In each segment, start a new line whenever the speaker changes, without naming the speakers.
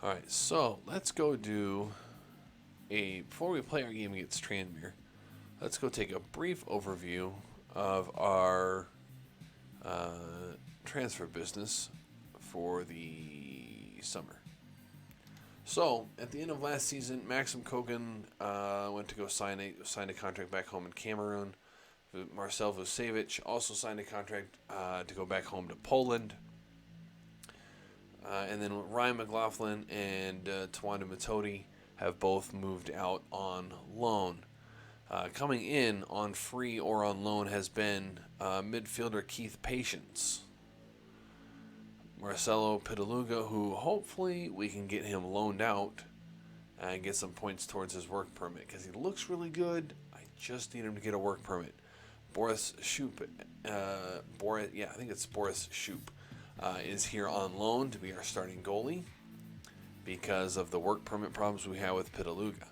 All right, so let's go do before we play our game against Tranmere, let's go take a brief overview of our transfer business for the summer. So, at the end of last season, Maxim Kogan went to go sign a contract back home in Cameroon. Marcel Vucevic also signed a contract to go back home to Poland. And then Ryan McLaughlin and Tawanda Matodi have both moved out on loan. Coming in on free or on loan has been midfielder Keith Patience. Marcelo Pitaluga, who hopefully we can get him loaned out and get some points towards his work permit because he looks really good. I just need him to get a work permit. Boris Shoop, I think it's Boris Shoop, is here on loan to be our starting goalie because of the work permit problems we have with Pitaluga.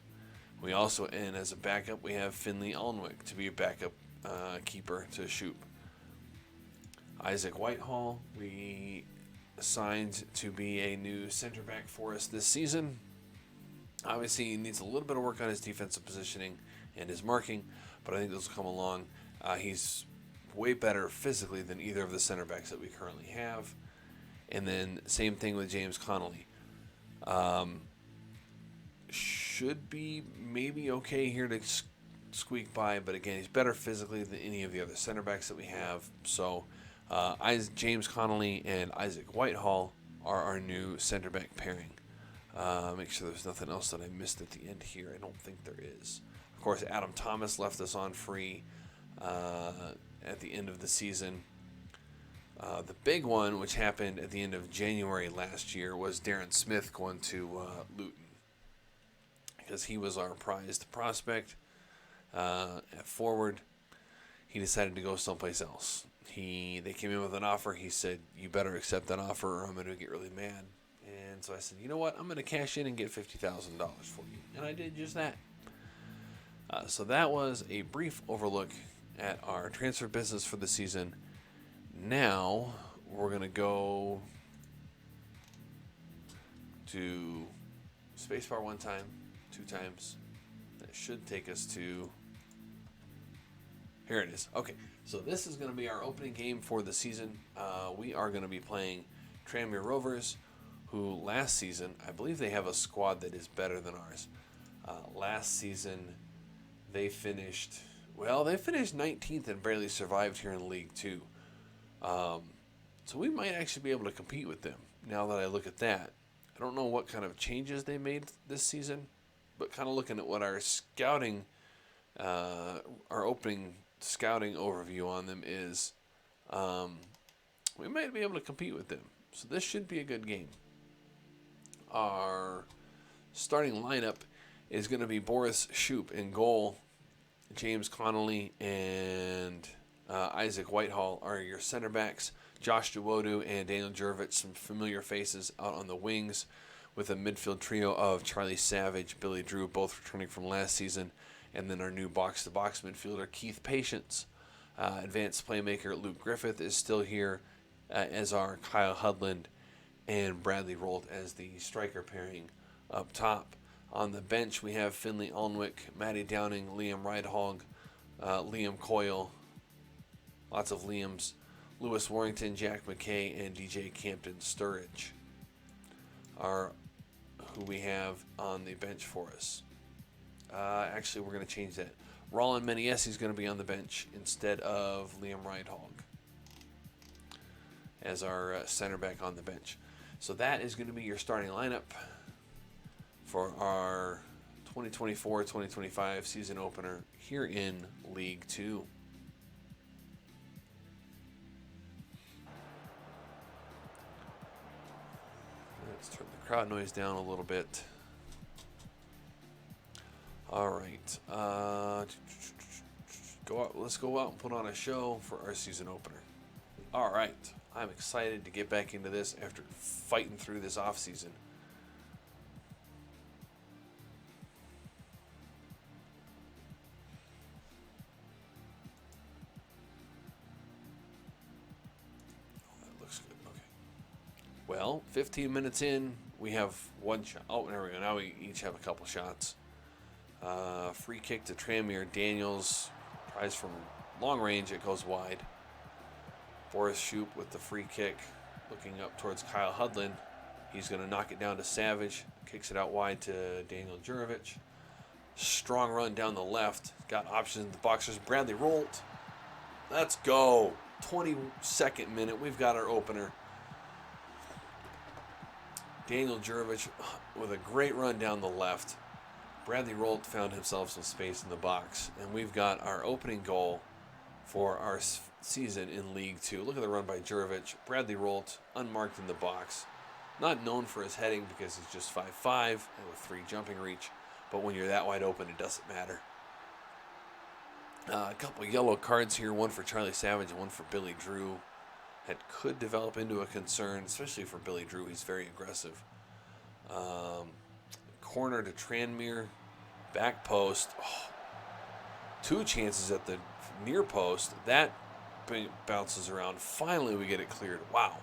We also, and as a backup, we have Finley Alnwick to be a backup keeper to Shoop. Isaac Whitehall, we signed to be a new center back for us this season. Obviously, he needs a little bit of work on his defensive positioning and his marking, but I think those will come along. He's way better physically than either of the center backs that we currently have. And then same thing with James Connolly. Should be maybe okay here to squeak by, but again, he's better physically than any of the other center backs that we have. So James Connolly and Isaac Whitehall are our new center back pairing. Make sure there's nothing else that I missed at the end here. I don't think there is. Of course, Adam Thomas left us on free at the end of the season. The big one, which happened at the end of January last year, was Darren Smith going to Luton because he was our prized prospect at forward. He decided to go someplace else. They came in with an offer. He said, "You better accept that offer or I'm going to get really mad." And so I said, "You know what? I'm going to cash in and get $50,000 for you." And I did just that. So that was a brief overlook at our transfer business for the season. Now we're going to go to spacebar one time, two times. That should take us to... Here it is. Okay, so this is going to be our opening game for the season. We are going to be playing Tranmere Rovers, who last season, I believe they have a squad that is better than ours. Last season, they finished 19th and barely survived here in League 2. So we might actually be able to compete with them now that I look at that. I don't know what kind of changes they made this season, but kind of looking at what our scouting, our opening scouting overview on them is, we might be able to compete with them. So this should be a good game. Our starting lineup is going to be Boris Shoop in goal. James Connolly and Isaac Whitehall are your center backs. Josh Duwodu and Daniel Jervich, some familiar faces out on the wings, with a midfield trio of Charlie Savage, Billy Drew, both returning from last season, and then our new box-to-box midfielder, Keith Patience. Advanced playmaker Luke Griffith is still here, as are Kyle Hudland and Bradley Rolt as the striker pairing up top. On the bench, we have Finley Alnwick, Matty Downing, Liam Rydhog, Liam Coyle, lots of Liams, Lewis Warrington, Jack McKay, and DJ Campton Sturridge are who we have on the bench for us. Actually, we're going to change that. Roland Meniesi is going to be on the bench instead of Liam Rydhog as our center back on the bench. So that is going to be your starting lineup for our 2024-2025 season opener here in League 2. Let's turn the crowd noise down a little bit. All right. Let's go out and put on a show for our season opener. All right. I'm excited to get back into this after fighting through this off season. Well, 15 minutes in, We have one shot. Oh, there we go. Now we each have a couple shots. Free kick to Tranmere. Daniels tries from long range. It goes wide. Boris Shoup with the free kick, looking up towards Kyle Hudlin. He's going to knock it down to Savage. Kicks it out wide to Daniel Jurovic. Strong run down the left. Got options in the box. There's Bradley Rolt. Let's go. 22nd minute. We've got our opener. Daniel Jurovic with a great run down the left. Bradley Rolt found himself some space in the box. And we've got our opening goal for our season in League 2. Look at the run by Jurovic. Bradley Rolt, unmarked in the box. Not known for his heading because he's just 5'5" and with 3 jumping reach. But when you're that wide open, it doesn't matter. A couple of yellow cards here, one for Charlie Savage and one for Billy Drew. That could develop into a concern, especially for Billy Drew. He's very aggressive. Corner to Tranmere. Back post. Oh, 2 chances at the near post. That bounces around. Finally, we get it cleared. Wow.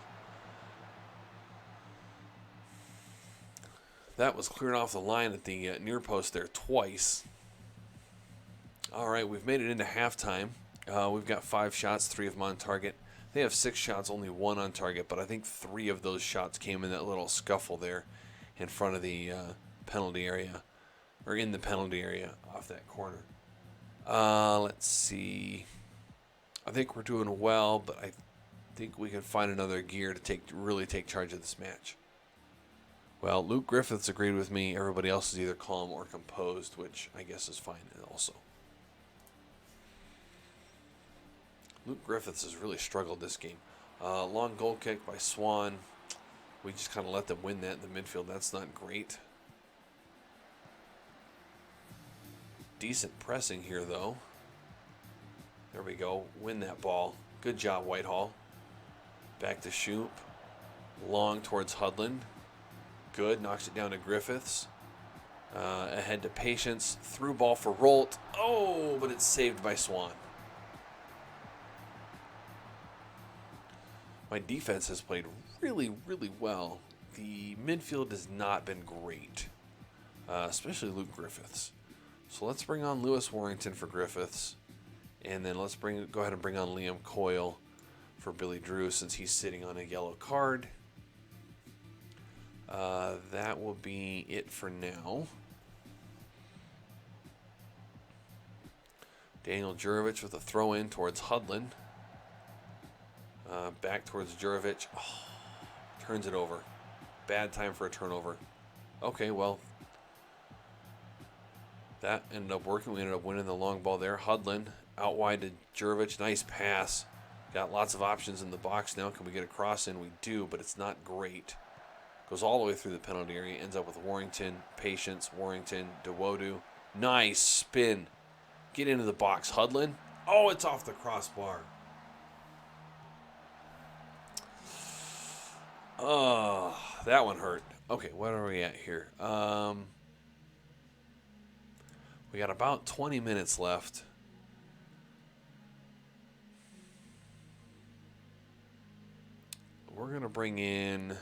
That was cleared off the line at the near post there twice. All right, we've made it into halftime. We've got 5 shots, 3 of them on target. They have 6 shots, only 1 on target, but I think 3 of those shots came in that little scuffle there in front of the penalty area, or in the penalty area off that corner. Let's see. I think we're doing well, but I think we can find another gear to really take charge of this match. Well, Luke Griffiths agreed with me. Everybody else is either calm or composed, which I guess is fine also. Luke Griffiths has really struggled this game. Long goal kick by Swan. We just kind of let them win that in the midfield. That's not great. Decent pressing here, though. There we go. Win that ball. Good job, Whitehall. Back to Shoup. Long towards Hudlin. Good. Knocks it down to Griffiths. Ahead to Patience. Through ball for Rolt. Oh, but it's saved by Swan. My defense has played really, really well. The midfield has not been great, especially Luke Griffiths. So let's bring on Lewis Warrington for Griffiths, and then let's go ahead and bring on Liam Coyle for Billy Drew since he's sitting on a yellow card. That will be it for now. Daniel Jurovic with a throw in towards Hudlin. Back towards Jurovic. Oh, turns it over. Bad time for a turnover. Okay, well, that ended up working. We ended up winning the long ball there. Hudlin out wide to Jurovic. Nice pass. Got lots of options in the box now. Can we get a cross in? We do, but it's not great. Goes all the way through the penalty area. Ends up with Warrington, Patience, Warrington, Dawodu. Nice spin. Get into the box. Hudlin. Oh, it's off the crossbar. Oh, that one hurt. Okay, what are we at here? We got about 20 minutes left. We're going to bring in...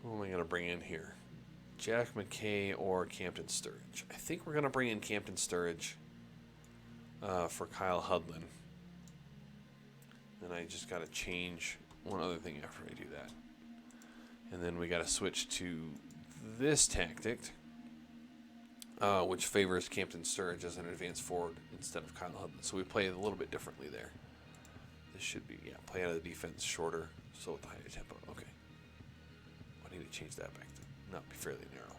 Who am I going to bring in here? Jack McKay or Campton Sturridge? I think we're going to bring in Campton Sturridge for Kyle Hudlin. And I just got to change one other thing after I do that. And then we got to switch to this tactic, which favors Campton Sturridge as an advanced forward instead of Kyle Hudlin. So we play it a little bit differently there. This should be, play out of the defense shorter, so with the higher tempo. Okay. I need to change that back to not be fairly narrow.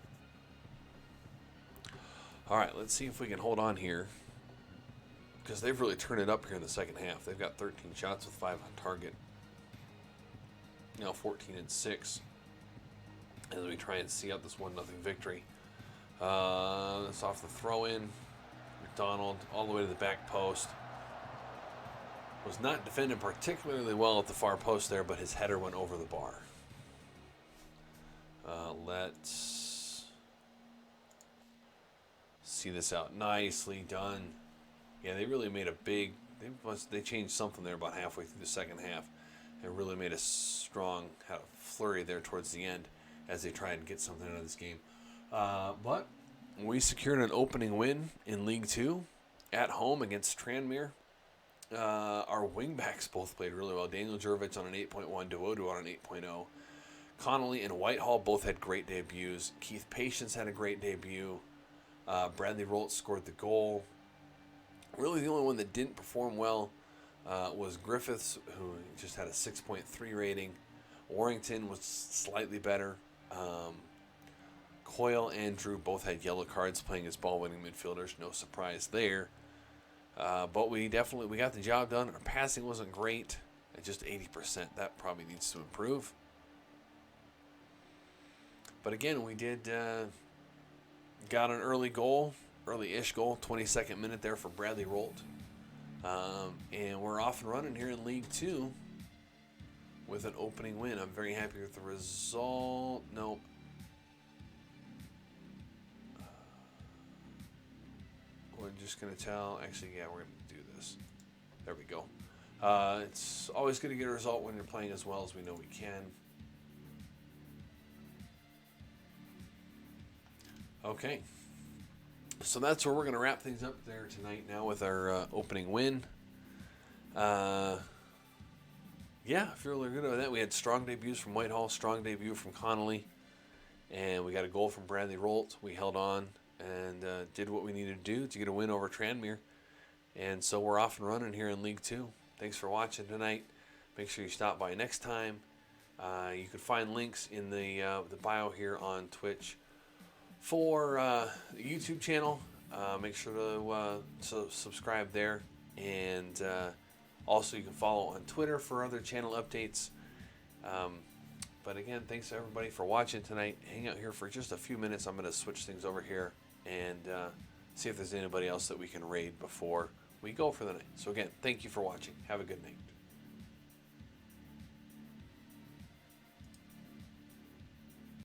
All right, let's see if we can hold on here, because they've really turned it up here in the second half. They've got 13 shots with 5 on target. Now 14-6 as we try and see out this 1-0 victory. That's off the throw-in. McDonald all the way to the back post. Was not defended particularly well at the far post there, but his header went over the bar. Let's see this out. Nicely done. Yeah, they really made a big... They changed something there about halfway through the second half. and really made a strong had a flurry there towards the end as they tried to get something out of this game. But we secured an opening win in League Two at home against Tranmere. Our wingbacks both played really well. Daniel Jurvich on an 8.1, Dewodu on an 8.0. Connolly and Whitehall both had great debuts. Keith Patience had a great debut. Bradley Rolt scored the goal. Really, the only one that didn't perform well was Griffiths, who just had a 6.3 rating. Warrington was slightly better. Coyle and Drew both had yellow cards playing as ball-winning midfielders. No surprise there. But we got the job done. Our passing wasn't great at just 80%. That probably needs to improve. But again, we did got an early-ish goal, 22nd minute there for Bradley Rolt. And we're off and running here in League Two with an opening win. I'm very happy with the result. Nope. We're just going to actually, yeah, we're going to do this. There we go. It's always good to get a result when you're playing as well as we know we can. Okay. So that's where we're going to wrap things up there tonight now with our opening win. Yeah, I feel really good about that. We had strong debuts from Whitehall, strong debut from Connolly, and we got a goal from Bradley Rolt. We held on and did what we needed to do to get a win over Tranmere. And so we're off and running here in League Two. Thanks for watching tonight. Make sure you stop by next time. You can find links in the bio here on Twitch for the YouTube channel. Make sure to subscribe there. And also you can follow on Twitter for other channel updates. But again, thanks everybody for watching tonight. Hang out here for just a few minutes. I'm going to switch things over here and see if there's anybody else that we can raid before we go for the night. So again, thank you for watching. Have a good night.